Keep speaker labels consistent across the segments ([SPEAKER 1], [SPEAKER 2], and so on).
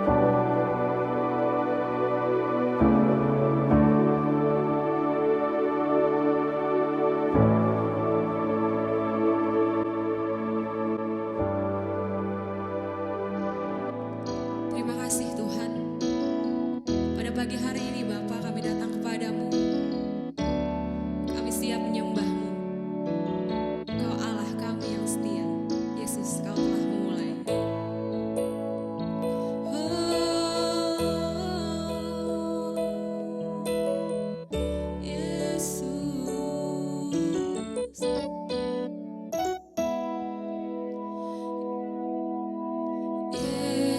[SPEAKER 1] Terima kasih Tuhan. Pada pagi hari ini Bapa, kami datang kepadamu. Kami siap menyembah-Mu. Kau Allah kami yang setia. Yesus, Kau telah memulai.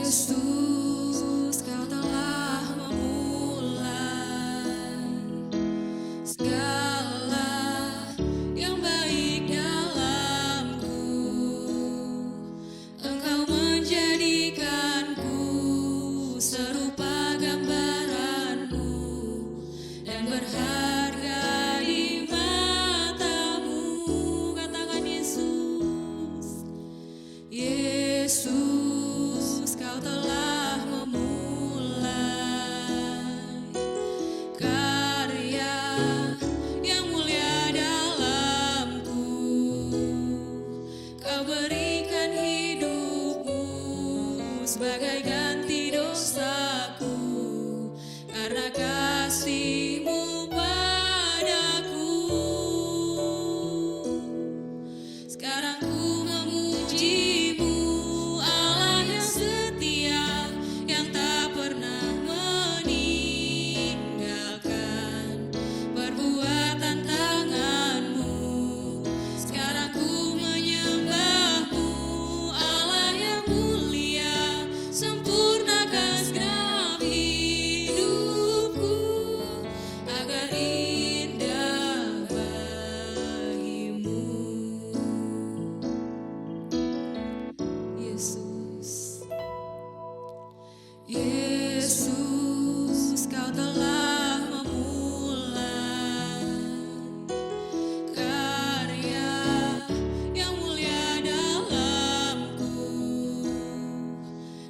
[SPEAKER 1] Yesus, Kau telah memulai segala yang baik dalamku. Engkau menjadikanku serupa gambaran-Mu dan berharga di mata-Mu. Katakan Yesus, Yesus, Kau telah memulai karya yang mulia dalamku. Kau berikan hidup-Mu sebagai ganti dosaku, karena kasih-Mu padaku. Sekarang ku memuji-Mu, Allah yang setia, yang tak pernah meninggalkan perbuatan tangan-Mu. Sekarang ku menyembah-Mu, Allah yang mulia, sempurnakan segenap hidupku agar indah bagi-Mu. Yesus, Yesus, Kau telah memulai karya yang mulia dalamku.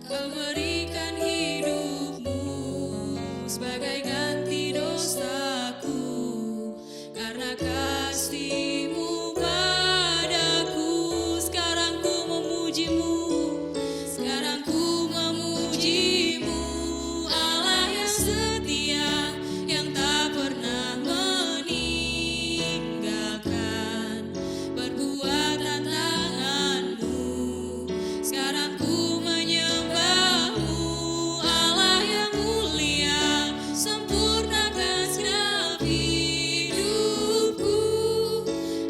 [SPEAKER 1] Kau berikan hidup-Mu sebagai ganti dosaku, karena kasih-Mu padaku. Sekarang ku memuji-Mu, sekarang ku memuji-Mu, Allah yang setia, yang tak pernah meninggalkan perbuatan tangan-Mu. Sekarang ku menyembah-Mu, Allah yang mulia, sempurnakan segenap hidupku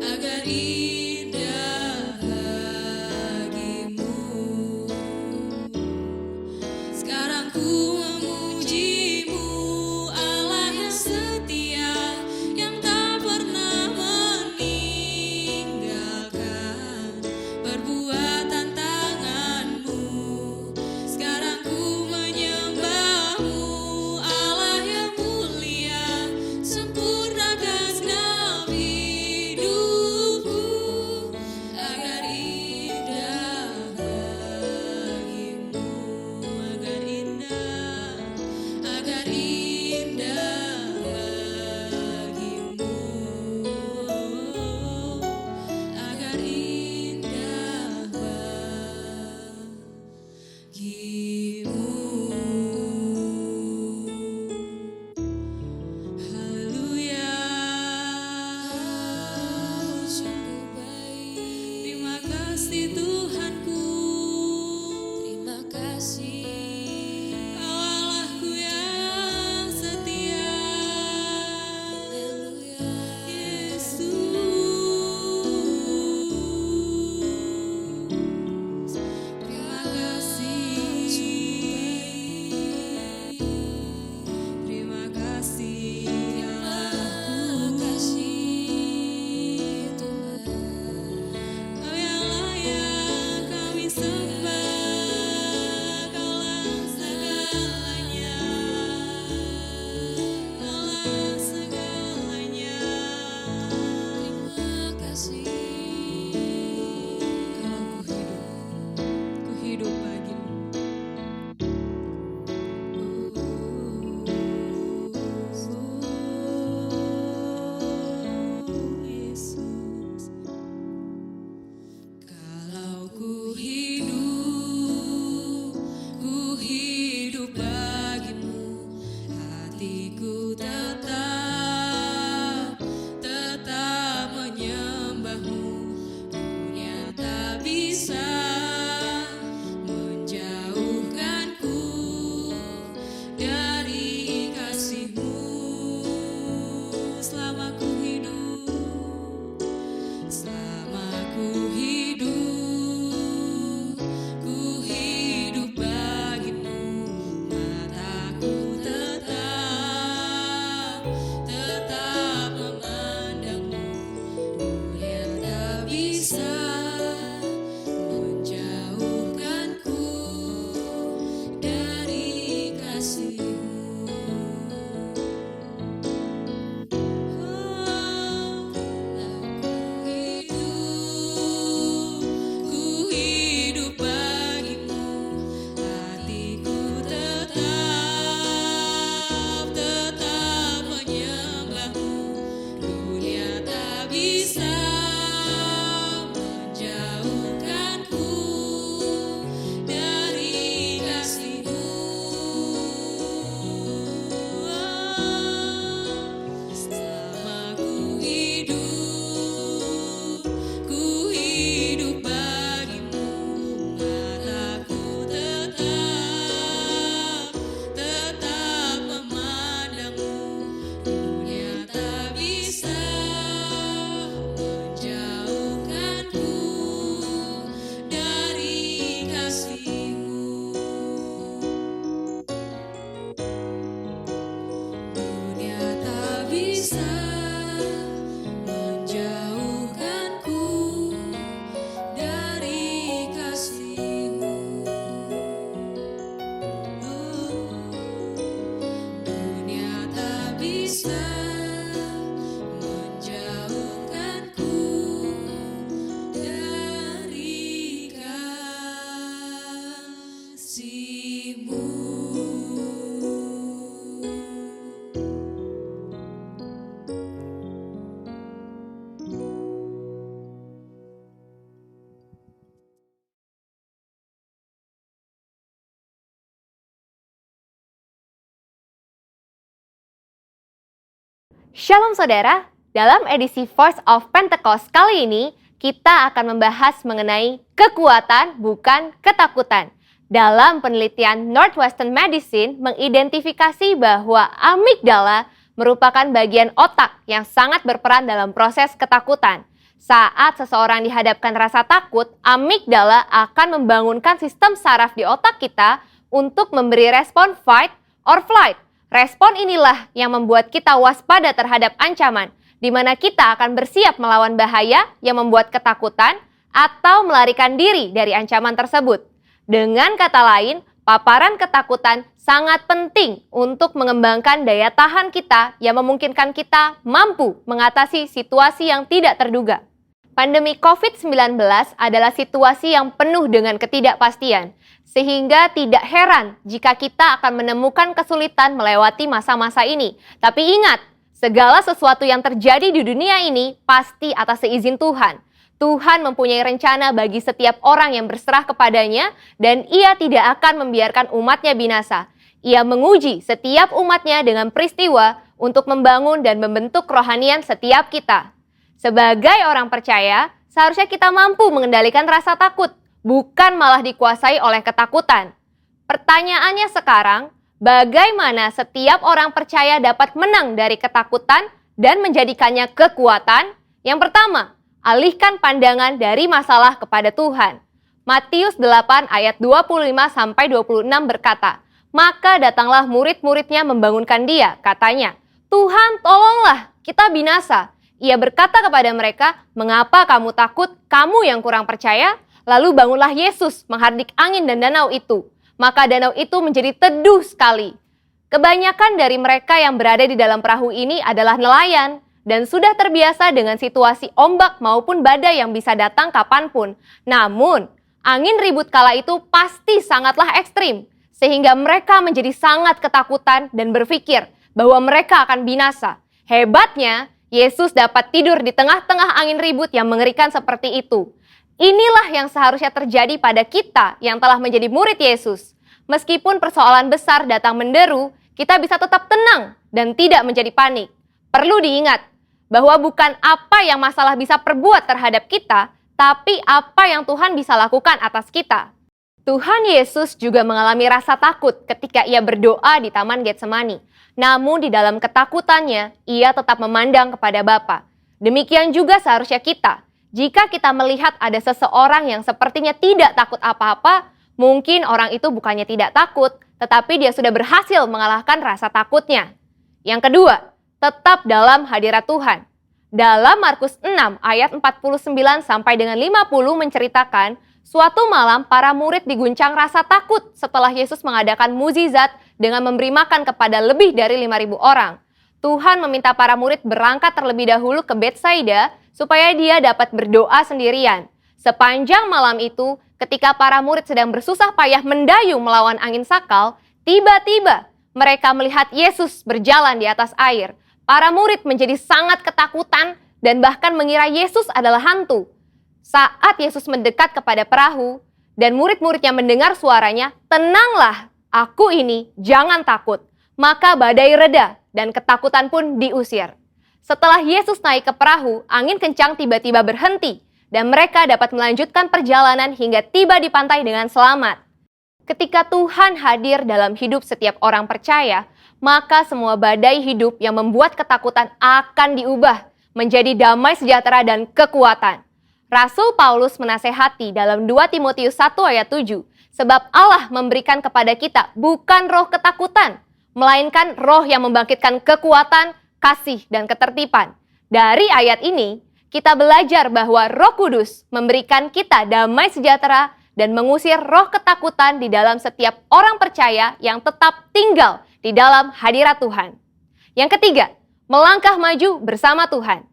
[SPEAKER 1] agar indah bagi-Mu. Sekarang ku memuji-Mu, Allah yang setia, yang tak pernah meninggalkan perbuatan tangan-Mu. Sekarang ku menyembah-Mu, Allah yang mulia, sempurnakan segenap hidupku agar indah bagi-Mu, agar indah
[SPEAKER 2] Shalom saudara, dalam edisi Voice of Pentecost kali ini, kita akan membahas mengenai kekuatan bukan ketakutan. Dalam penelitian Northwestern Medicine mengidentifikasi bahwa amigdala merupakan bagian otak yang sangat berperan dalam proses ketakutan. Saat seseorang dihadapkan rasa takut, amigdala akan membangunkan sistem saraf di otak kita untuk memberi respon fight or flight. Respon inilah yang membuat kita waspada terhadap ancaman, di mana kita akan bersiap melawan bahaya yang membuat ketakutan atau melarikan diri dari ancaman tersebut. Dengan kata lain, paparan ketakutan sangat penting untuk mengembangkan daya tahan kita yang memungkinkan kita mampu mengatasi situasi yang tidak terduga. Pandemi COVID-19 adalah situasi yang penuh dengan ketidakpastian, sehingga tidak heran jika kita akan menemukan kesulitan melewati masa-masa ini. Tapi ingat, segala sesuatu yang terjadi di dunia ini pasti atas seizin Tuhan. Tuhan mempunyai rencana bagi setiap orang yang berserah kepadanya, dan Ia tidak akan membiarkan umatnya binasa. Ia menguji setiap umatnya dengan peristiwa untuk membangun dan membentuk kerohanian setiap kita. Sebagai orang percaya, seharusnya kita mampu mengendalikan rasa takut, bukan malah dikuasai oleh ketakutan. Pertanyaannya sekarang, bagaimana setiap orang percaya dapat menang dari ketakutan dan menjadikannya kekuatan? Yang pertama, alihkan pandangan dari masalah kepada Tuhan. Matius 8 ayat 25-26 berkata, "Maka datanglah murid-muridnya membangunkan dia," katanya, "Tuhan, tolonglah, kita binasa." Ia berkata kepada mereka, "Mengapa kamu takut, kamu yang kurang percaya?" Lalu bangunlah Yesus menghardik angin dan danau itu. Maka danau itu menjadi teduh sekali. Kebanyakan dari mereka yang berada di dalam perahu ini adalah nelayan dan sudah terbiasa dengan situasi ombak maupun badai yang bisa datang kapanpun. Namun, angin ribut kala itu pasti sangatlah ekstrim, sehingga mereka menjadi sangat ketakutan dan berpikir bahwa mereka akan binasa. Hebatnya, Yesus dapat tidur di tengah-tengah angin ribut yang mengerikan seperti itu. Inilah yang seharusnya terjadi pada kita yang telah menjadi murid Yesus. Meskipun persoalan besar datang menderu, kita bisa tetap tenang dan tidak menjadi panik. Perlu diingat bahwa bukan apa yang masalah bisa perbuat terhadap kita, tapi apa yang Tuhan bisa lakukan atas kita. Tuhan Yesus juga mengalami rasa takut ketika ia berdoa di Taman Getsemani. Namun di dalam ketakutannya, ia tetap memandang kepada Bapa. Demikian juga seharusnya kita. Jika kita melihat ada seseorang yang sepertinya tidak takut apa-apa, mungkin orang itu bukannya tidak takut, tetapi dia sudah berhasil mengalahkan rasa takutnya. Yang kedua, tetap dalam hadirat Tuhan. Dalam Markus 6 ayat 49 sampai dengan 50 menceritakan, suatu malam para murid diguncang rasa takut setelah Yesus mengadakan mukjizat dengan memberi makan kepada lebih dari 5.000 orang. Tuhan meminta para murid berangkat terlebih dahulu ke Betsaida supaya dia dapat berdoa sendirian. Sepanjang malam itu, ketika para murid sedang bersusah payah mendayung melawan angin sakal, tiba-tiba mereka melihat Yesus berjalan di atas air. Para murid menjadi sangat ketakutan dan bahkan mengira Yesus adalah hantu. Saat Yesus mendekat kepada perahu dan murid-muridnya mendengar suaranya, "Tenanglah, aku ini, jangan takut." Maka badai reda dan ketakutan pun diusir. Setelah Yesus naik ke perahu, angin kencang tiba-tiba berhenti dan mereka dapat melanjutkan perjalanan hingga tiba di pantai dengan selamat. Ketika Tuhan hadir dalam hidup setiap orang percaya, maka semua badai hidup yang membuat ketakutan akan diubah menjadi damai sejahtera dan kekuatan. Rasul Paulus menasehati dalam 2 Timotius 1 ayat 7, "Sebab Allah memberikan kepada kita bukan roh ketakutan, melainkan roh yang membangkitkan kekuatan, kasih, dan ketertiban." Dari ayat ini, kita belajar bahwa Roh Kudus memberikan kita damai sejahtera dan mengusir roh ketakutan di dalam setiap orang percaya yang tetap tinggal di dalam hadirat Tuhan. Yang ketiga, melangkah maju bersama Tuhan.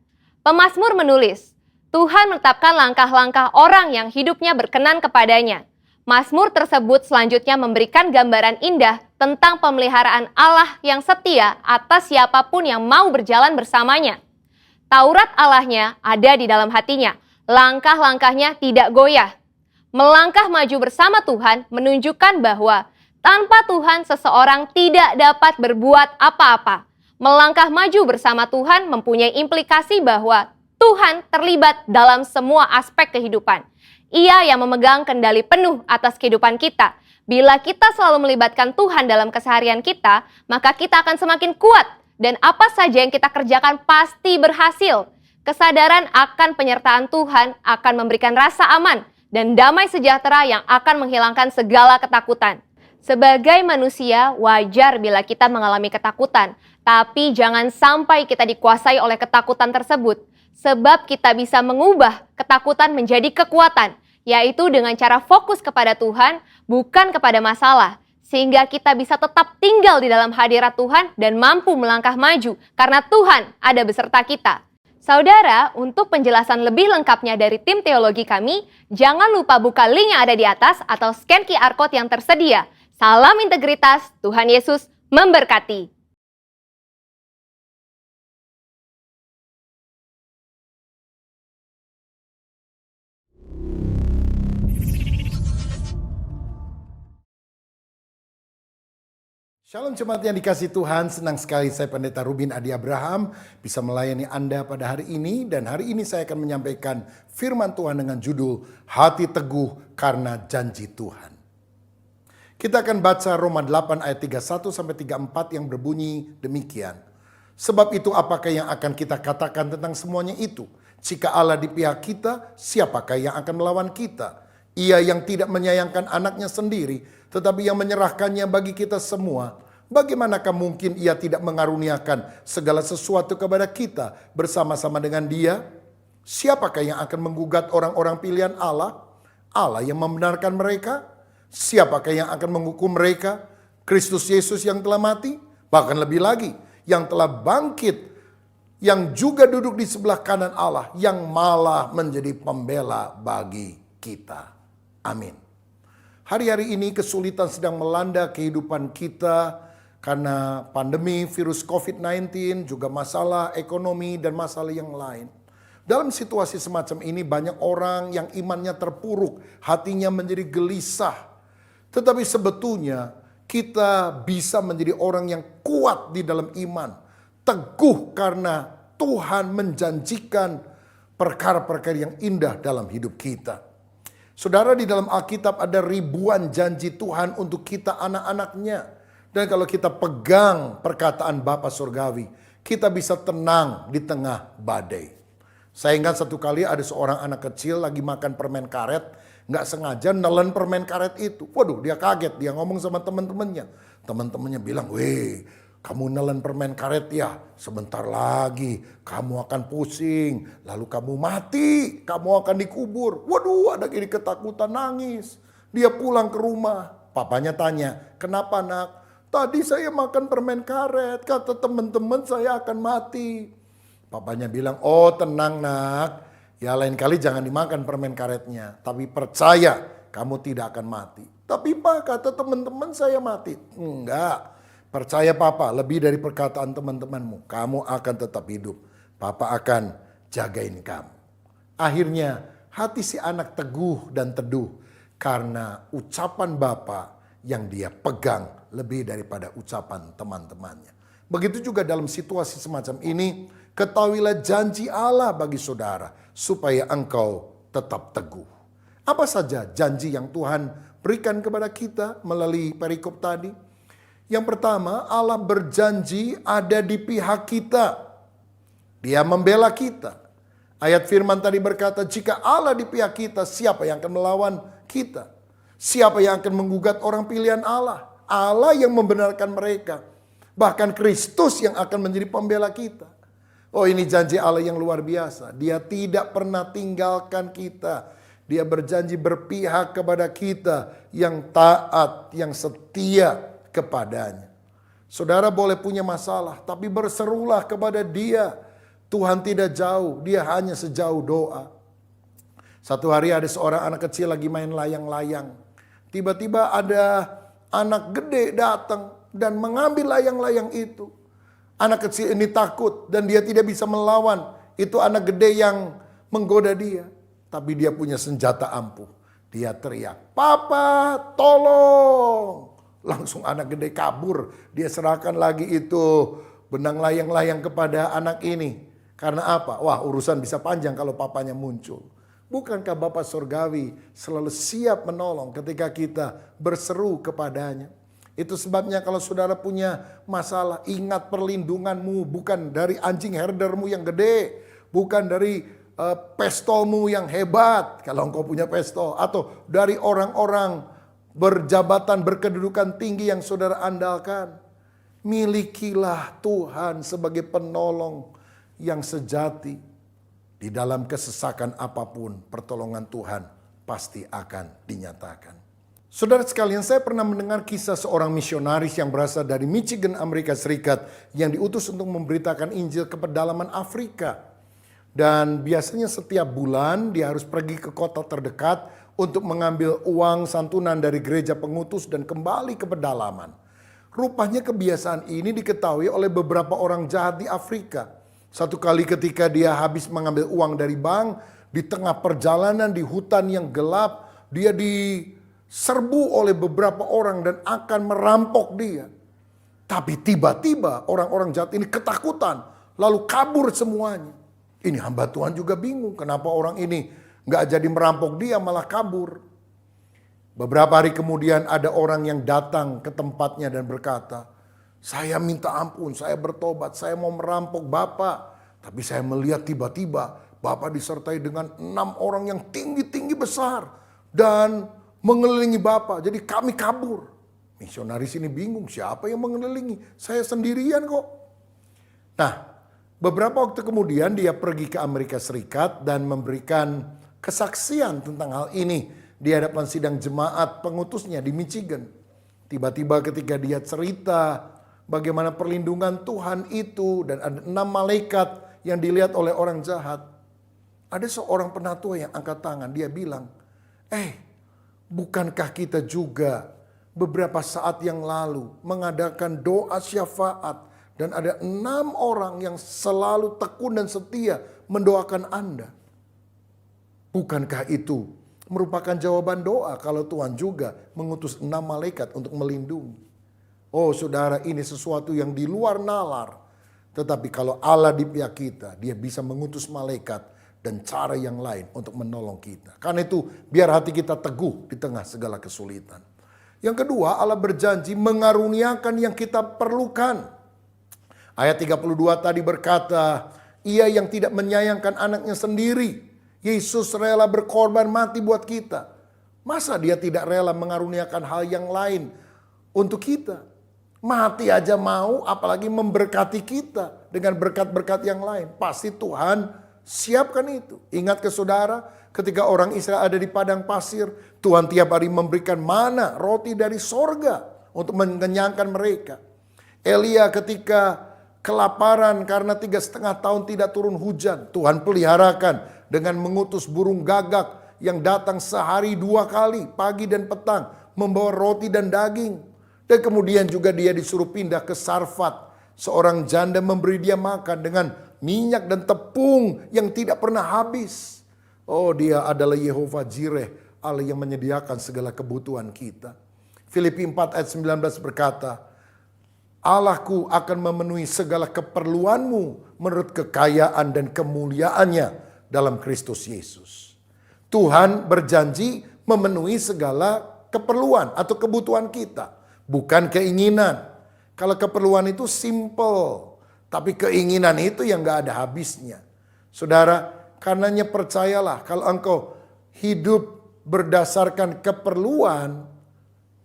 [SPEAKER 2] Pemazmur menulis, Tuhan menetapkan langkah-langkah orang yang hidupnya berkenan kepadanya. Mazmur tersebut selanjutnya memberikan gambaran indah tentang pemeliharaan Allah yang setia atas siapapun yang mau berjalan bersamanya. Taurat Allahnya ada di dalam hatinya, langkah-langkahnya tidak goyah. Melangkah maju bersama Tuhan menunjukkan bahwa tanpa Tuhan seseorang tidak dapat berbuat apa-apa. Melangkah maju bersama Tuhan mempunyai implikasi bahwa Tuhan terlibat dalam semua aspek kehidupan. Ia yang memegang kendali penuh atas kehidupan kita. Bila kita selalu melibatkan Tuhan dalam keseharian kita, maka kita akan semakin kuat dan apa saja yang kita kerjakan pasti berhasil. Kesadaran akan penyertaan Tuhan akan memberikan rasa aman dan damai sejahtera yang akan menghilangkan segala ketakutan. Sebagai manusia, wajar bila kita mengalami ketakutan, tapi jangan sampai kita dikuasai oleh ketakutan tersebut, sebab kita bisa mengubah ketakutan menjadi kekuatan, yaitu dengan cara fokus kepada Tuhan, bukan kepada masalah, sehingga kita bisa tetap tinggal di dalam hadirat Tuhan dan mampu melangkah maju, karena Tuhan ada beserta kita. Saudara, untuk penjelasan lebih lengkapnya dari tim teologi kami, jangan lupa buka link yang ada di atas atau scan QR Code yang tersedia. Salam integritas, Tuhan Yesus memberkati.
[SPEAKER 3] Shalom jemaat yang dikasihi Tuhan, senang sekali saya Pendeta Rubin Adi Abraham bisa melayani Anda pada hari ini. Dan hari ini saya akan menyampaikan firman Tuhan dengan judul Hati Teguh Karena Janji Tuhan. Kita akan baca Roma 8 ayat 31-34 yang berbunyi demikian. Sebab itu apakah yang akan kita katakan tentang semuanya itu? Jika Allah di pihak kita, siapakah yang akan melawan kita? Ia yang tidak menyayangkan anaknya sendiri, tetapi yang menyerahkannya bagi kita semua. Bagaimanakah mungkin ia tidak mengaruniakan segala sesuatu kepada kita bersama-sama dengan dia? Siapakah yang akan menggugat orang-orang pilihan Allah? Allah yang membenarkan mereka? Siapakah yang akan menghukum mereka? Kristus Yesus yang telah mati? Bahkan lebih lagi, yang telah bangkit, yang juga duduk di sebelah kanan Allah, yang malah menjadi pembela bagi kita. Amin. Hari-hari ini kesulitan sedang melanda kehidupan kita karena pandemi virus COVID-19, juga masalah ekonomi dan masalah yang lain. Dalam situasi semacam ini banyak orang yang imannya terpuruk, hatinya menjadi gelisah. Tetapi sebetulnya kita bisa menjadi orang yang kuat di dalam iman. Teguh karena Tuhan menjanjikan perkara-perkara yang indah dalam hidup kita. Saudara, di dalam Alkitab ada ribuan janji Tuhan untuk kita anak-anaknya. Dan kalau kita pegang perkataan Bapa Surgawi, kita bisa tenang di tengah badai. Saya ingat satu kali ada seorang anak kecil lagi makan permen karet. Nggak sengaja nelen permen karet itu. Waduh, dia kaget, dia ngomong sama teman-temannya. Teman-temannya bilang, "Weh, kamu nelen permen karet ya, sebentar lagi kamu akan pusing, lalu kamu mati, kamu akan dikubur." Waduh, anak ini ketakutan nangis. Dia pulang ke rumah, papanya tanya, "Kenapa nak?" "Tadi saya makan permen karet, kata teman-teman saya akan mati." Papanya bilang, "Oh tenang nak, ya lain kali jangan dimakan permen karetnya, tapi percaya kamu tidak akan mati." "Tapi Pak, kata teman-teman saya mati." "Enggak. Percaya Papa, lebih dari perkataan teman-temanmu. Kamu akan tetap hidup. Papa akan jagain kamu." Akhirnya hati si anak teguh dan teduh karena ucapan Bapa yang dia pegang lebih daripada ucapan teman-temannya. Begitu juga dalam situasi semacam ini, ketahuilah janji Allah bagi saudara supaya engkau tetap teguh. Apa saja janji yang Tuhan berikan kepada kita melalui perikop tadi? Yang pertama, Allah berjanji ada di pihak kita. Dia membela kita. Ayat firman tadi berkata, jika Allah di pihak kita, siapa yang akan melawan kita? Siapa yang akan menggugat orang pilihan Allah? Allah yang membenarkan mereka. Bahkan Kristus yang akan menjadi pembela kita. Oh, ini janji Allah yang luar biasa. Dia tidak pernah tinggalkan kita. Dia berjanji berpihak kepada kita yang taat, yang setia kepadanya. Saudara boleh punya masalah, tapi berserulah kepada Dia. Tuhan tidak jauh, Dia hanya sejauh doa. Satu hari ada seorang anak kecil lagi main layang-layang. Tiba-tiba ada anak gede datang dan mengambil layang-layang itu. Anak kecil ini takut dan dia tidak bisa melawan. Itu anak gede yang menggoda dia. Tapi dia punya senjata ampuh. Dia teriak, "Papa, tolong!" Langsung anak gede kabur. Dia serahkan lagi itu benang layang-layang kepada anak ini. Karena apa? Wah, urusan bisa panjang kalau papanya muncul. Bukankah Bapa Surgawi selalu siap menolong ketika kita berseru kepadanya? Itu sebabnya kalau saudara punya masalah, ingat perlindunganmu bukan dari anjing herdermu yang gede, bukan dari pestolmu yang hebat kalau engkau punya pestol, atau dari orang-orang berjabatan berkedudukan tinggi yang saudara andalkan. Milikilah Tuhan sebagai penolong yang sejati. Di dalam kesesakan apapun, pertolongan Tuhan pasti akan dinyatakan. Saudara sekalian, saya pernah mendengar kisah seorang misionaris yang berasal dari Michigan, Amerika Serikat, yang diutus untuk memberitakan Injil ke pedalaman Afrika. Dan biasanya setiap bulan dia harus pergi ke kota terdekat untuk mengambil uang santunan dari gereja pengutus dan kembali ke pedalaman. Rupanya kebiasaan ini diketahui oleh beberapa orang jahat di Afrika. Satu kali ketika dia habis mengambil uang dari bank, di tengah perjalanan di hutan yang gelap, dia diserbu oleh beberapa orang dan akan merampok dia. Tapi tiba-tiba orang-orang jahat ini ketakutan, lalu kabur semuanya. Ini hamba Tuhan juga bingung, kenapa orang ini gak jadi merampok dia, malah kabur. Beberapa hari kemudian ada orang yang datang ke tempatnya dan berkata, "Saya minta ampun, saya bertobat, saya mau merampok Bapak. Tapi saya melihat tiba-tiba Bapak disertai dengan 6 orang yang tinggi-tinggi besar dan mengelilingi Bapak. Jadi kami kabur." Misionaris ini bingung, siapa yang mengelilingi? Saya sendirian kok. Nah, beberapa waktu kemudian dia pergi ke Amerika Serikat dan memberikan kesaksian tentang hal ini di hadapan sidang jemaat pengutusnya di Michigan. Tiba-tiba ketika dia cerita bagaimana perlindungan Tuhan itu dan ada 6 malaikat yang dilihat oleh orang jahat. Ada seorang penatua yang angkat tangan, dia bilang, bukankah kita juga beberapa saat yang lalu mengadakan doa syafaat dan ada 6 orang yang selalu tekun dan setia mendoakan Anda? Bukankah itu merupakan jawaban doa kalau Tuhan juga mengutus 6 malaikat untuk melindungi? Oh saudara, ini sesuatu yang di luar nalar. Tetapi kalau Allah di pihak kita, dia bisa mengutus malaikat dan cara yang lain untuk menolong kita. Karena itu biar hati kita teguh di tengah segala kesulitan. Yang kedua, Allah berjanji mengaruniakan yang kita perlukan. Ayat 32 tadi berkata, Ia yang tidak menyayangkan anaknya sendiri, Yesus rela berkorban mati buat kita. Masa dia tidak rela mengaruniakan hal yang lain untuk kita? Mati aja mau, apalagi memberkati kita dengan berkat-berkat yang lain. Pasti Tuhan siapkan itu. Ingat ke saudara, ketika orang Israel ada di padang pasir, Tuhan tiap hari memberikan mana, roti dari sorga untuk mengenyangkan mereka. Elia ketika kelaparan karena 3,5 tahun tidak turun hujan, Tuhan peliharakan dengan mengutus burung gagak yang datang sehari 2 kali, pagi dan petang, membawa roti dan daging. Dan kemudian juga dia disuruh pindah ke Sarfat. Seorang janda memberi dia makan dengan minyak dan tepung yang tidak pernah habis. Oh, dia adalah Yehova Jireh, Allah yang menyediakan segala kebutuhan kita. Filipi 4 ayat 19 berkata, Allahku akan memenuhi segala keperluanmu menurut kekayaan dan kemuliaannya dalam Kristus Yesus. Tuhan berjanji memenuhi segala keperluan atau kebutuhan kita. Bukan keinginan. Kalau keperluan itu simple. Tapi keinginan itu yang gak ada habisnya. Saudara, karenanya percayalah kalau engkau hidup berdasarkan keperluan,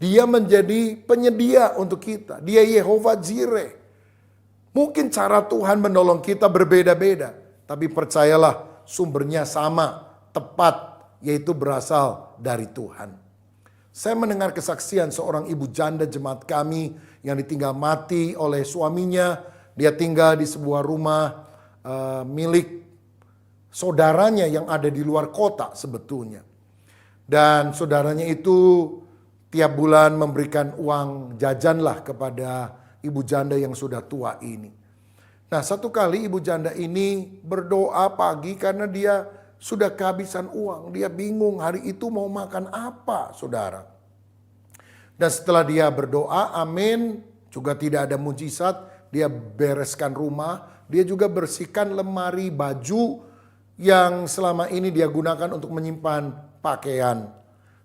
[SPEAKER 3] dia menjadi penyedia untuk kita. Dia Yehova Jireh. Mungkin cara Tuhan menolong kita berbeda-beda. Tapi percayalah sumbernya sama, tepat, yaitu berasal dari Tuhan. Saya mendengar kesaksian seorang ibu janda jemaat kami yang ditinggal mati oleh suaminya. Dia tinggal di sebuah rumah milik saudaranya yang ada di luar kota sebetulnya. Dan saudaranya itu tiap bulan memberikan uang jajanlah kepada ibu janda yang sudah tua ini. Nah, satu kali ibu janda ini berdoa pagi karena dia sudah kehabisan uang. Dia bingung hari itu mau makan apa, saudara. Dan setelah dia berdoa, amin, juga tidak ada mujizat. dia bereskan rumah, dia juga bersihkan lemari baju yang selama ini dia gunakan untuk menyimpan pakaian.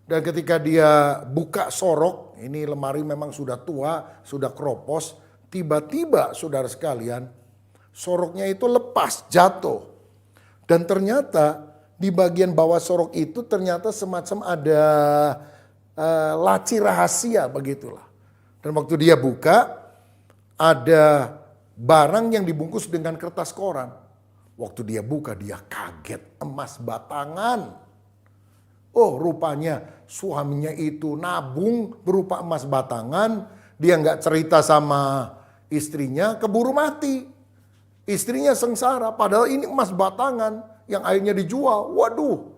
[SPEAKER 3] Dan ketika dia buka sorok, ini lemari memang sudah tua, sudah keropos, tiba-tiba saudara sekalian, soroknya itu lepas, jatuh. Dan ternyata di bagian bawah sorok itu ternyata semacam ada laci rahasia begitulah. Dan waktu dia buka, ada barang yang dibungkus dengan kertas koran. Waktu dia buka, dia kaget, emas batangan. Oh, rupanya suaminya itu nabung berupa emas batangan. Dia nggak cerita sama istrinya, keburu mati. Istrinya sengsara, padahal ini emas batangan yang akhirnya dijual. Waduh,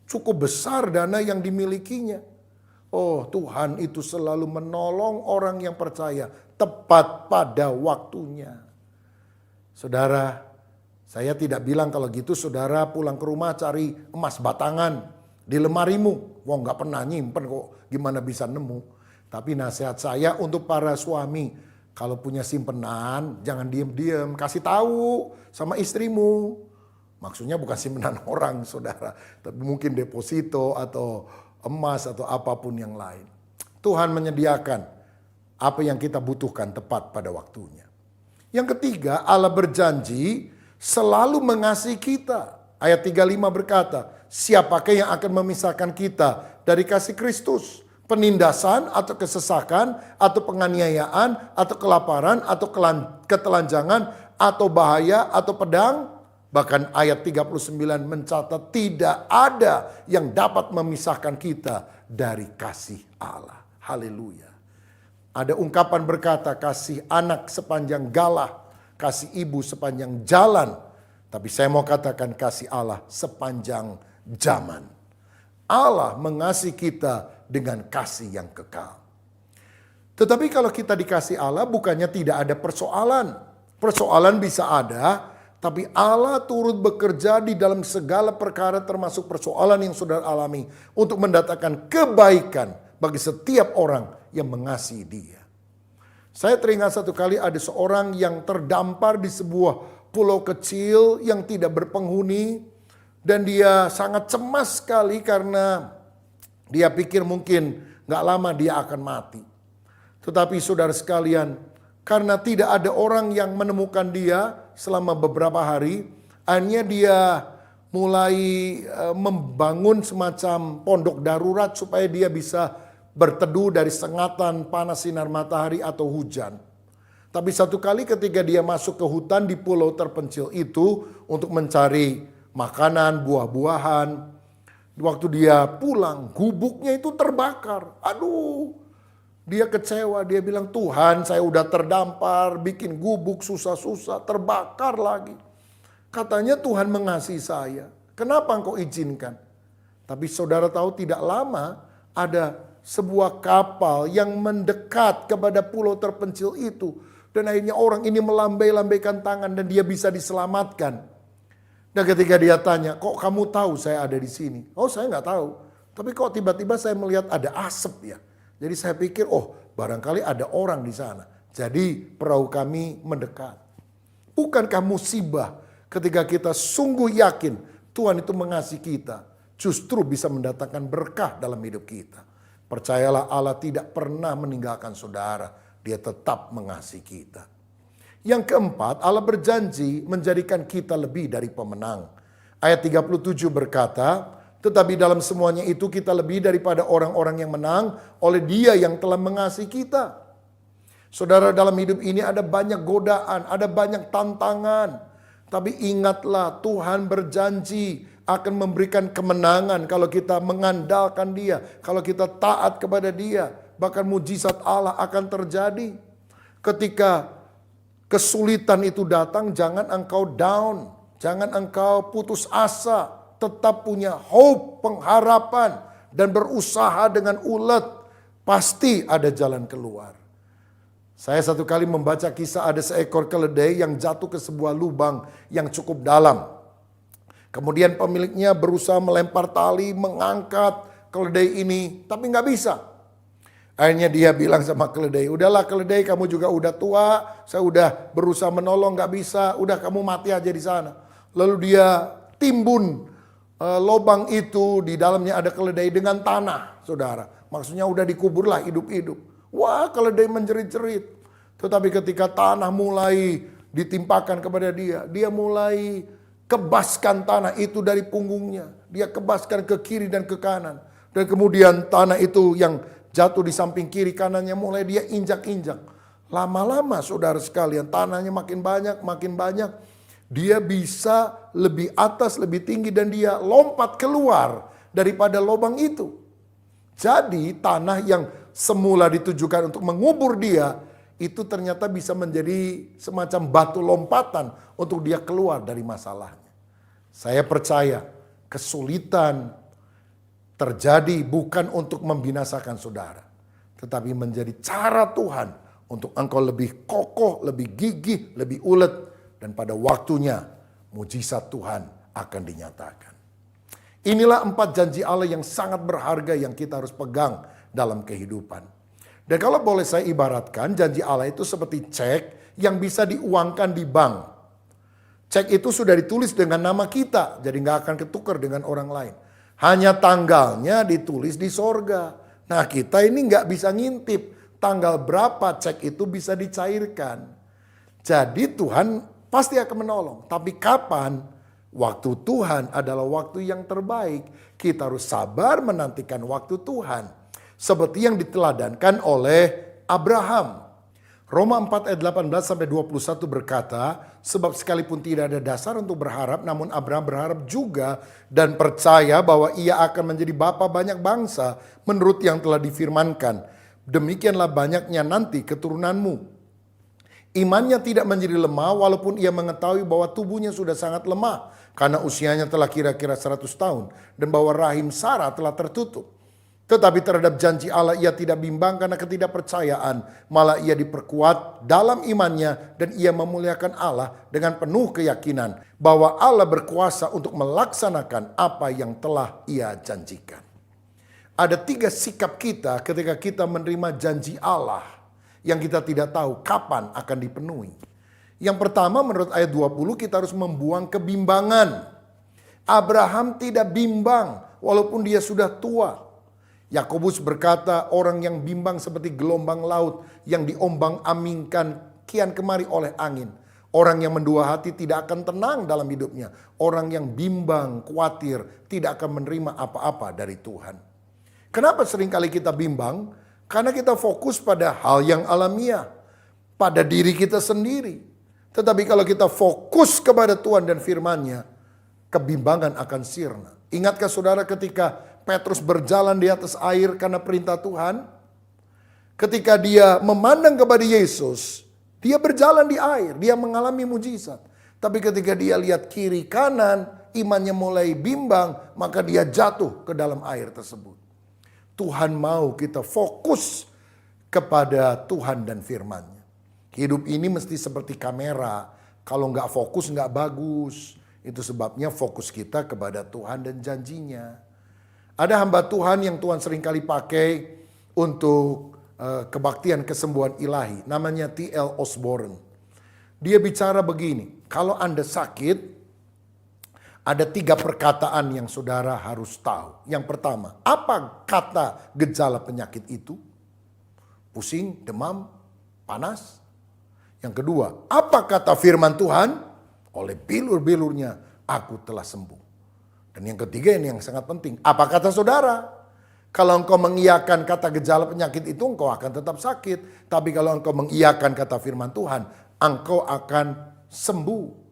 [SPEAKER 3] cukup besar dana yang dimilikinya. Oh, Tuhan itu selalu menolong orang yang percaya tepat pada waktunya. Saudara, saya tidak bilang kalau gitu saudara pulang ke rumah cari emas batangan di lemarimu. Wah, nggak pernah nyimpen kok, gimana bisa nemu. Tapi nasihat saya untuk para suami, kalau punya simpenan jangan diem-diem, kasih tahu sama istrimu. Maksudnya bukan simpenan orang saudara, tapi mungkin deposito atau emas atau apapun yang lain. Tuhan menyediakan apa yang kita butuhkan tepat pada waktunya. Yang ketiga, Allah berjanji selalu mengasihi kita. Ayat 35 berkata, siapakah yang akan memisahkan kita dari kasih Kristus? Penindasan atau kesesakan atau penganiayaan atau kelaparan atau ketelanjangan atau bahaya atau pedang? Bahkan ayat 39 mencatat tidak ada yang dapat memisahkan kita dari kasih Allah. Haleluya. Ada ungkapan berkata kasih anak sepanjang galah, kasih ibu sepanjang jalan. Tapi saya mau katakan kasih Allah sepanjang zaman. Allah mengasihi kita dengan kasih yang kekal. Tetapi kalau kita dikasih Allah bukannya tidak ada persoalan. Persoalan bisa ada, tapi Allah turut bekerja di dalam segala perkara termasuk persoalan yang saudara alami untuk mendatangkan kebaikan bagi setiap orang yang mengasihi Dia. Saya teringat satu kali ada seorang yang terdampar di sebuah pulau kecil yang tidak berpenghuni. Dan dia sangat cemas sekali karena dia pikir mungkin gak lama dia akan mati. Tetapi saudara sekalian, karena tidak ada orang yang menemukan dia selama beberapa hari, akhirnya dia mulai membangun semacam pondok darurat supaya dia bisa berteduh dari sengatan panas sinar matahari atau hujan. Tapi satu kali ketika dia masuk ke hutan di pulau terpencil itu untuk mencari makanan, buah-buahan, waktu dia pulang gubuknya itu terbakar. Aduh, dia kecewa, dia bilang, Tuhan saya udah terdampar, bikin gubuk susah-susah, terbakar lagi. Katanya Tuhan mengasihi saya, kenapa engkau izinkan? Tapi saudara tahu tidak lama ada sebuah kapal yang mendekat kepada pulau terpencil itu. Dan akhirnya orang ini melambai-lambaikan tangan dan dia bisa diselamatkan. Dan ketika dia tanya, kok kamu tahu saya ada di sini? Oh, saya nggak tahu. Tapi kok tiba-tiba saya melihat ada asap ya. Jadi saya pikir, oh barangkali ada orang di sana. Jadi perahu kami mendekat. Bukankah musibah ketika kita sungguh yakin Tuhan itu mengasihi kita, justru bisa mendatangkan berkah dalam hidup kita. Percayalah Allah tidak pernah meninggalkan saudara. Dia tetap mengasihi kita. Yang keempat, Allah berjanji menjadikan kita lebih dari pemenang. Ayat 37 berkata, tetapi dalam semuanya itu kita lebih daripada orang-orang yang menang oleh Dia yang telah mengasihi kita. Saudara, dalam hidup ini ada banyak godaan, ada banyak tantangan. Tapi ingatlah, Tuhan berjanji akan memberikan kemenangan kalau kita mengandalkan Dia, kalau kita taat kepada Dia. Bahkan mujizat Allah akan terjadi. Ketika kesulitan itu datang, jangan engkau down, jangan engkau putus asa, tetap punya hope, pengharapan, dan berusaha dengan ulet. Pasti ada jalan keluar. Saya satu kali membaca kisah ada seekor keledai yang jatuh ke sebuah lubang yang cukup dalam. Kemudian pemiliknya berusaha melempar tali, mengangkat keledai ini, tapi nggak bisa. Akhirnya dia bilang sama keledai, udahlah keledai kamu juga udah tua, saya udah berusaha menolong gak bisa, udah kamu mati aja di sana. Lalu dia timbun lubang itu, di dalamnya ada keledai dengan tanah, saudara. Maksudnya udah dikuburlah hidup-hidup. Wah, keledai menjerit-jerit. Tetapi ketika tanah mulai ditimpakan kepada dia, dia mulai kebaskan tanah itu dari punggungnya. Dia kebaskan ke kiri dan ke kanan. Dan kemudian tanah itu yang jatuh di samping kiri kanannya mulai dia injak-injak. Lama-lama saudara sekalian tanahnya makin banyak. Dia bisa lebih atas, lebih tinggi dan dia lompat keluar daripada lubang itu. Jadi tanah yang semula ditujukan untuk mengubur dia, itu ternyata bisa menjadi semacam batu lompatan untuk dia keluar dari masalahnya. Saya percaya kesulitan terjadi bukan untuk membinasakan saudara, tetapi menjadi cara Tuhan untuk engkau lebih kokoh, lebih gigih, lebih ulet, dan pada waktunya mujizat Tuhan akan dinyatakan. Inilah 4 janji Allah yang sangat berharga yang kita harus pegang dalam kehidupan. Dan kalau boleh saya ibaratkan, janji Allah itu seperti cek yang bisa diuangkan di bank. Cek itu sudah ditulis dengan nama kita, jadi nggak akan ketukar dengan orang lain. Hanya tanggalnya ditulis di sorga. Nah kita ini nggak bisa ngintip tanggal berapa cek itu bisa dicairkan. Jadi Tuhan pasti akan menolong. Tapi kapan? Waktu Tuhan adalah waktu yang terbaik. Kita harus sabar menantikan waktu Tuhan. Seperti yang diteladankan oleh Abraham. Roma 4 ayat 18-21 berkata, sebab sekalipun tidak ada dasar untuk berharap, namun Abraham berharap juga dan percaya bahwa ia akan menjadi bapa banyak bangsa menurut yang telah difirmankan. Demikianlah banyaknya nanti keturunanmu. Imannya tidak menjadi lemah walaupun ia mengetahui bahwa tubuhnya sudah sangat lemah karena usianya telah kira-kira 100 tahun dan bahwa rahim Sarah telah tertutup. Tetapi terhadap janji Allah ia tidak bimbang karena ketidakpercayaan. Malah ia diperkuat dalam imannya dan ia memuliakan Allah dengan penuh keyakinan bahwa Allah berkuasa untuk melaksanakan apa yang telah ia janjikan. Ada 3 sikap kita ketika kita menerima janji Allah yang kita tidak tahu kapan akan dipenuhi. Yang pertama menurut ayat 20 kita harus membuang kebimbangan. Abraham tidak bimbang walaupun dia sudah tua. Yakobus berkata orang yang bimbang seperti gelombang laut yang diombang-ambingkan kian kemari oleh angin. Orang yang mendua hati tidak akan tenang dalam hidupnya. Orang yang bimbang, khawatir, tidak akan menerima apa-apa dari Tuhan. Kenapa seringkali kita bimbang? Karena kita fokus pada hal yang alamiah. Pada diri kita sendiri. Tetapi kalau kita fokus kepada Tuhan dan firman-Nya, kebimbangan akan sirna. Ingatkah saudara ketika Petrus berjalan di atas air karena perintah Tuhan? Ketika dia memandang kepada Yesus, dia berjalan di air, dia mengalami mujizat. Tapi ketika dia lihat kiri kanan, imannya mulai bimbang, maka dia jatuh ke dalam air tersebut. Tuhan mau kita fokus kepada Tuhan dan firman-Nya. Hidup ini mesti seperti kamera, kalau nggak fokus nggak bagus. Itu sebabnya fokus kita kepada Tuhan dan janjinya. Ada hamba Tuhan yang Tuhan seringkali pakai untuk kebaktian kesembuhan ilahi. Namanya T.L. Osborne. Dia bicara begini, kalau Anda sakit, ada 3 perkataan yang saudara harus tahu. Yang pertama, apa kata gejala penyakit itu? Pusing, demam, panas. Yang kedua, apa kata firman Tuhan? Oleh bilur-bilurnya aku telah sembuh. Dan yang ketiga ini yang sangat penting. Apa kata saudara? Kalau engkau mengiyakan kata gejala penyakit itu, engkau akan tetap sakit. Tapi kalau engkau mengiyakan kata firman Tuhan, engkau akan sembuh.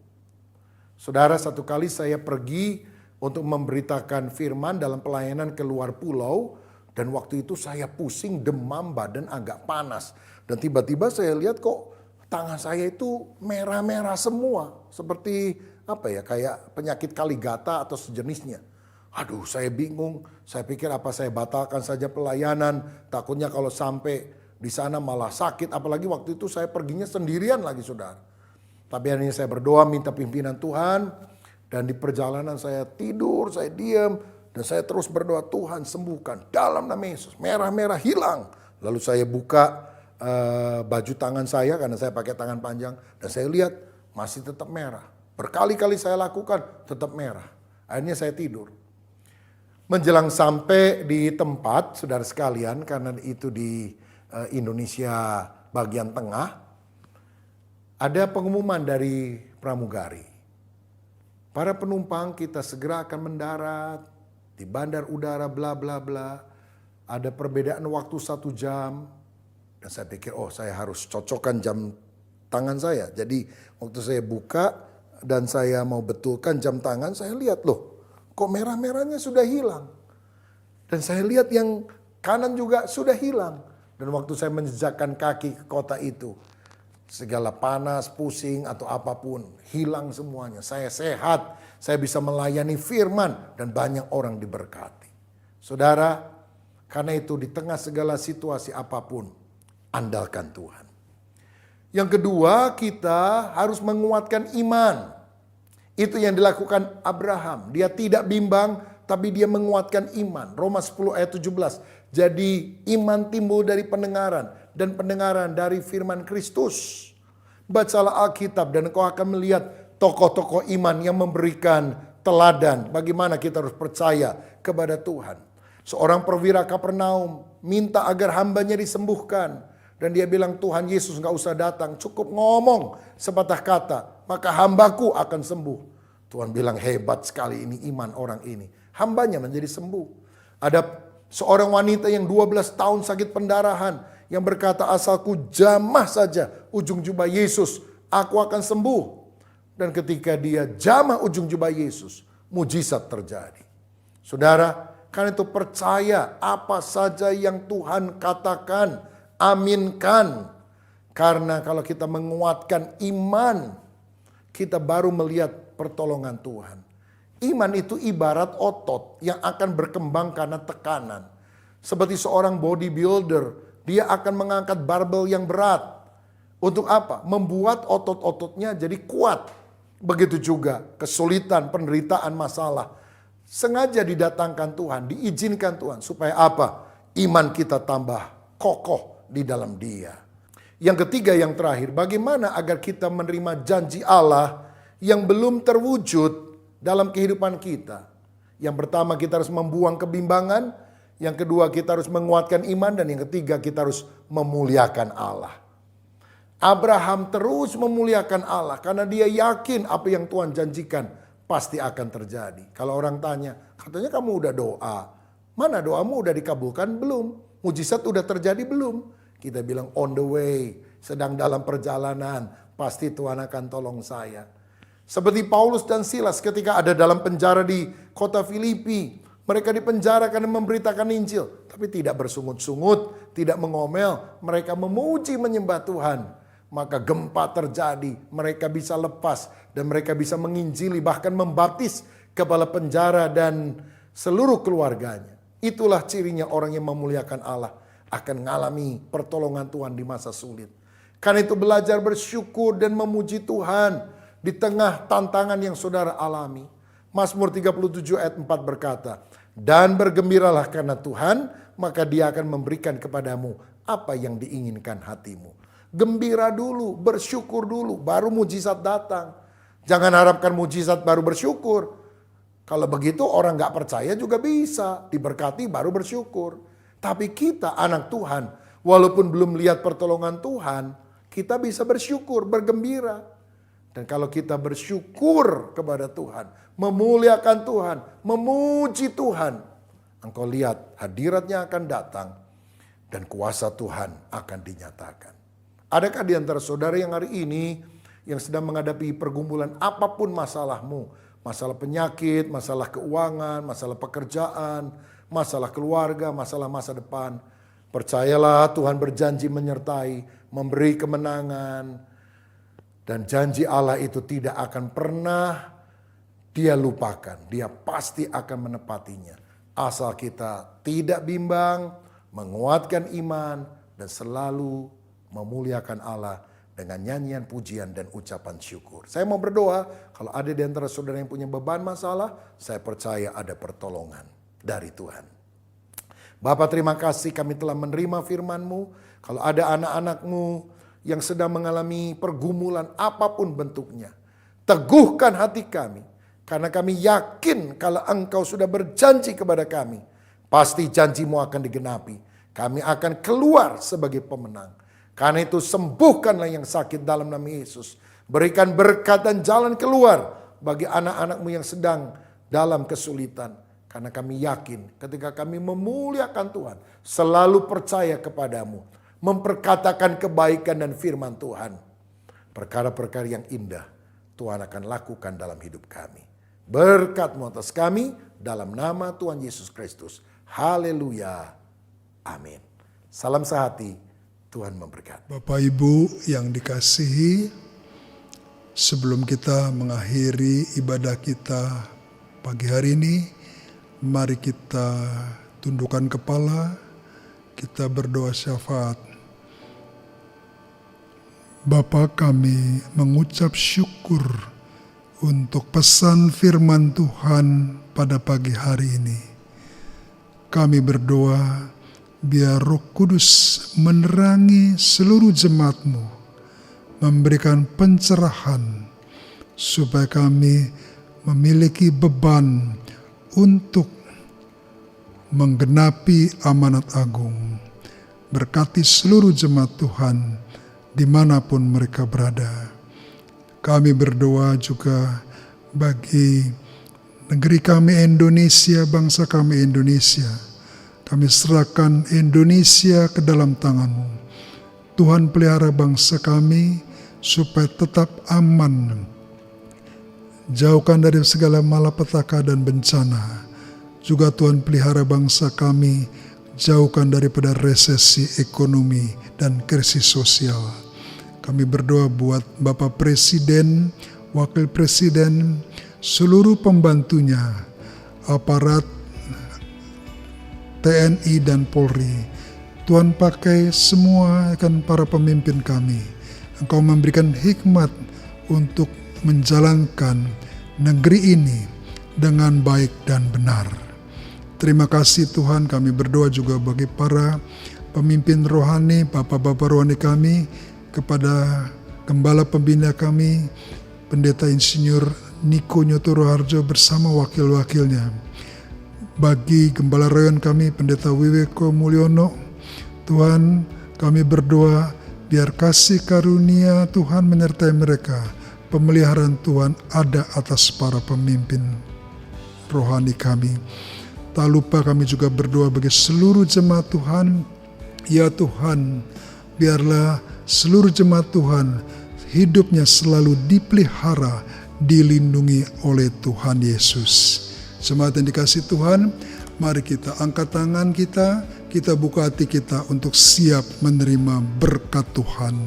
[SPEAKER 3] Saudara, satu kali saya pergi untuk memberitakan firman dalam pelayanan ke luar pulau. Dan waktu itu saya pusing, demam, badan agak panas. Dan tiba-tiba saya lihat kok tangan saya itu merah-merah semua. Seperti kayak penyakit kaligata atau sejenisnya. Aduh, saya bingung. Saya pikir apa saya batalkan saja pelayanan. Takutnya kalau sampai di sana malah sakit. Apalagi waktu itu saya perginya sendirian lagi, saudara. Tapi akhirnya saya berdoa minta pimpinan Tuhan. Dan di perjalanan saya tidur, saya diam. Dan saya terus berdoa, Tuhan sembuhkan dalam nama Yesus. Merah-merah hilang. Lalu saya buka baju tangan saya karena saya pakai tangan panjang. Dan saya lihat masih tetap merah. Berkali-kali saya lakukan tetap merah. Akhirnya saya tidur. Menjelang sampai di tempat, saudara sekalian, karena itu di Indonesia bagian tengah, ada pengumuman dari pramugari. Para penumpang kita segera akan mendarat di bandar udara bla bla bla. Ada perbedaan waktu 1 jam. Dan saya pikir, oh saya harus cocokkan jam tangan saya. Jadi waktu saya buka dan saya mau betulkan jam tangan, saya lihat loh, kok merah-merahnya sudah hilang. Dan saya lihat yang kanan juga sudah hilang. Dan waktu saya menjejakkan kaki ke kota itu, segala panas, pusing atau apapun hilang semuanya. Saya sehat, saya bisa melayani firman dan banyak orang diberkati. Saudara, karena itu di tengah segala situasi apapun, andalkan Tuhan. Yang kedua, kita harus menguatkan iman. Itu yang dilakukan Abraham. Dia tidak bimbang, tapi dia menguatkan iman. Roma 10 ayat 17. Jadi iman timbul dari pendengaran, dan pendengaran dari firman Kristus. Bacalah Alkitab dan kau akan melihat tokoh-tokoh iman yang memberikan teladan bagaimana kita harus percaya kepada Tuhan. Seorang perwira Kapernaum minta agar hambanya disembuhkan. Dan dia bilang, Tuhan Yesus gak usah datang, cukup ngomong sepatah kata, maka hambaku akan sembuh. Tuhan bilang, hebat sekali ini iman orang ini. Hambanya menjadi sembuh. Ada seorang wanita yang 12 tahun sakit pendarahan, yang berkata, asalku jamah saja ujung jubah Yesus, aku akan sembuh. Dan ketika dia jamah ujung jubah Yesus, mujizat terjadi. Saudara, karena itu percaya apa saja yang Tuhan katakan, aminkan. Karena kalau kita menguatkan iman, kita baru melihat pertolongan Tuhan. Iman itu ibarat otot yang akan berkembang karena tekanan. Seperti seorang bodybuilder, dia akan mengangkat barbel yang berat. Untuk apa? Membuat otot-ototnya jadi kuat. Begitu juga kesulitan, penderitaan, masalah. Sengaja didatangkan Tuhan, diizinkan Tuhan. Supaya apa? Iman kita tambah kokoh di dalam Dia. Yang ketiga, yang terakhir, bagaimana agar kita menerima janji Allah yang belum terwujud dalam kehidupan kita. Yang pertama, kita harus membuang kebimbangan. Yang kedua, kita harus menguatkan iman. Dan yang ketiga, kita harus memuliakan Allah. Abraham terus memuliakan Allah karena dia yakin apa yang Tuhan janjikan pasti akan terjadi. Kalau orang tanya, katanya kamu udah doa. Mana doamu udah dikabulkan? Belum. Mujizat udah terjadi belum? Kita bilang on the way, sedang dalam perjalanan, pasti Tuhan akan tolong saya. Seperti Paulus dan Silas ketika ada dalam penjara di kota Filipi. Mereka dipenjara karena memberitakan Injil. Tapi tidak bersungut-sungut, tidak mengomel. Mereka memuji menyembah Tuhan. Maka gempa terjadi, mereka bisa lepas. Dan mereka bisa menginjili, bahkan membaptis kepala penjara dan seluruh keluarganya. Itulah cirinya orang yang memuliakan Allah. Akan mengalami pertolongan Tuhan di masa sulit. Karena itu belajar bersyukur dan memuji Tuhan di tengah tantangan yang saudara alami. Mazmur 37 ayat 4 berkata, dan bergembiralah karena Tuhan, maka Dia akan memberikan kepadamu apa yang diinginkan hatimu. Gembira dulu, bersyukur dulu, baru mujizat datang. Jangan harapkan mujizat baru bersyukur. Kalau begitu orang gak percaya juga bisa, diberkati baru bersyukur. Tapi kita anak Tuhan, walaupun belum lihat pertolongan Tuhan, kita bisa bersyukur, bergembira. Dan kalau kita bersyukur kepada Tuhan, memuliakan Tuhan, memuji Tuhan, engkau lihat hadiratnya akan datang dan kuasa Tuhan akan dinyatakan. Adakah di antara saudara yang hari ini yang sedang menghadapi pergumulan apapun masalahmu, masalah penyakit, masalah keuangan, masalah pekerjaan, masalah keluarga, masalah masa depan, percayalah Tuhan berjanji menyertai, memberi kemenangan. Dan janji Allah itu tidak akan pernah Dia lupakan. Dia pasti akan menepatinya. Asal kita tidak bimbang, menguatkan iman, dan selalu memuliakan Allah dengan nyanyian pujian dan ucapan syukur. Saya mau berdoa, kalau ada di antara saudara yang punya beban masalah, saya percaya ada pertolongan dari Tuhan. Bapa, terima kasih kami telah menerima firman-Mu. Kalau ada anak-anak-Mu yang sedang mengalami pergumulan apapun bentuknya, teguhkan hati kami. Karena kami yakin kalau Engkau sudah berjanji kepada kami, pasti janji-Mu akan digenapi. Kami akan keluar sebagai pemenang. Karena itu sembuhkanlah yang sakit dalam nama Yesus. Berikan berkat dan jalan keluar bagi anak-anak-Mu yang sedang dalam kesulitan. Karena kami yakin ketika kami memuliakan Tuhan, selalu percaya kepadamu, memperkatakan kebaikan dan firman Tuhan, perkara-perkara yang indah Tuhan akan lakukan dalam hidup kami. Berkat-Mu atas kami dalam nama Tuhan Yesus Kristus. Haleluya. Amin. Salam sehati, Tuhan memberkati.
[SPEAKER 4] Bapak Ibu yang dikasihi, sebelum kita mengakhiri ibadah kita pagi hari ini, mari kita tundukkan kepala, kita berdoa syafaat. Bapa, kami mengucap syukur untuk pesan firman Tuhan pada pagi hari ini. Kami berdoa biar Roh Kudus menerangi seluruh jemaat-Mu, memberikan pencerahan supaya kami memiliki beban untuk menggenapi amanat agung. Berkati seluruh jemaat Tuhan dimanapun mereka berada. Kami berdoa juga bagi negeri kami Indonesia, bangsa kami Indonesia. Kami serahkan Indonesia ke dalam tangan-Mu. Tuhan, pelihara bangsa kami supaya tetap aman. Jauhkan dari segala malapetaka dan bencana. Juga Tuhan, pelihara bangsa kami, jauhkan daripada resesi ekonomi dan krisis sosial. Kami berdoa buat Bapak Presiden, Wakil Presiden, seluruh pembantunya, aparat TNI dan Polri. Tuhan, pakai semua kan para pemimpin kami. Engkau memberikan hikmat untuk menjalankan negeri ini dengan baik dan benar. Terima kasih Tuhan, kami berdoa juga bagi para pemimpin rohani, bapak-bapak rohani kami, kepada gembala pembina kami, Pendeta Insinyur Niko Nyotoro Harjo bersama wakil-wakilnya. Bagi gembala rayon kami, Pendeta Wiweko Mulyono, Tuhan, kami berdoa biar kasih karunia Tuhan menyertai mereka. Pemeliharaan Tuhan ada atas para pemimpin rohani kami. Tak lupa kami juga berdoa bagi seluruh jemaat Tuhan. Ya Tuhan, biarlah seluruh jemaat Tuhan hidupnya selalu dipelihara, dilindungi oleh Tuhan Yesus. Jemaat yang dikasihi Tuhan, mari kita angkat tangan kita buka hati kita untuk siap menerima berkat Tuhan.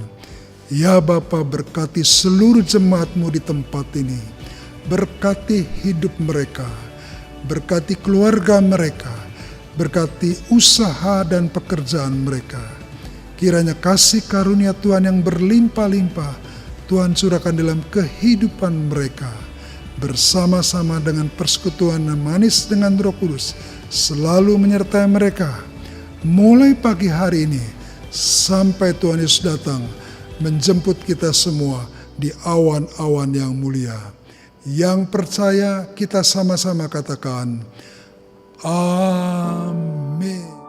[SPEAKER 4] Ya Bapa, berkati seluruh jemaat-Mu di tempat ini. Berkati hidup mereka, berkati keluarga mereka, berkati usaha dan pekerjaan mereka. Kiranya kasih karunia Tuhan yang berlimpah-limpah Tuhan curahkan dalam kehidupan mereka. Bersama-sama dengan persekutuan yang manis dengan Roh Kudus selalu menyertai mereka. Mulai pagi hari ini sampai Tuhan Yesus datang menjemput kita semua di awan-awan yang mulia. Yang percaya kita sama-sama katakan, amin.